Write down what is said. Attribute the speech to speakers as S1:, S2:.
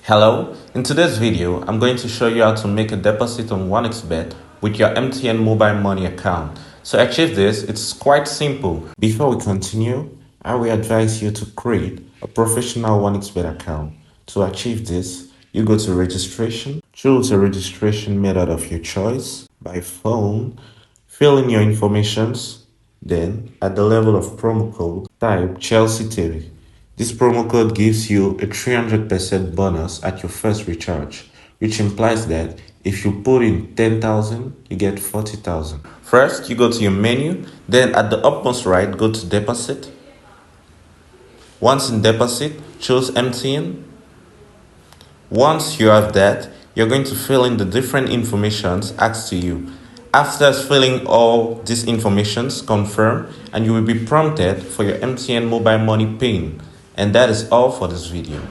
S1: Hello, in today's video, I'm going to show you how to make a deposit on 1xBet with your MTN mobile money account. To achieve this, it's quite simple. Before we continue, I will advise you to create a professional 1xBet account. To achieve this, you go to registration, choose a registration method of your choice by phone, fill in your informations, then at the level of promo code, type Chelsea TV. This promo code gives you a 300% bonus at your first recharge, which implies that if you put in 10,000, you get 40,000. First, you go to your menu, then at the upmost right, go to deposit. Once in deposit, choose MTN. Once you have that, you're going to fill in the different informations asked to you. After filling all these informations, confirm, and you will be prompted for your MTN mobile money PIN. And that is all for this video.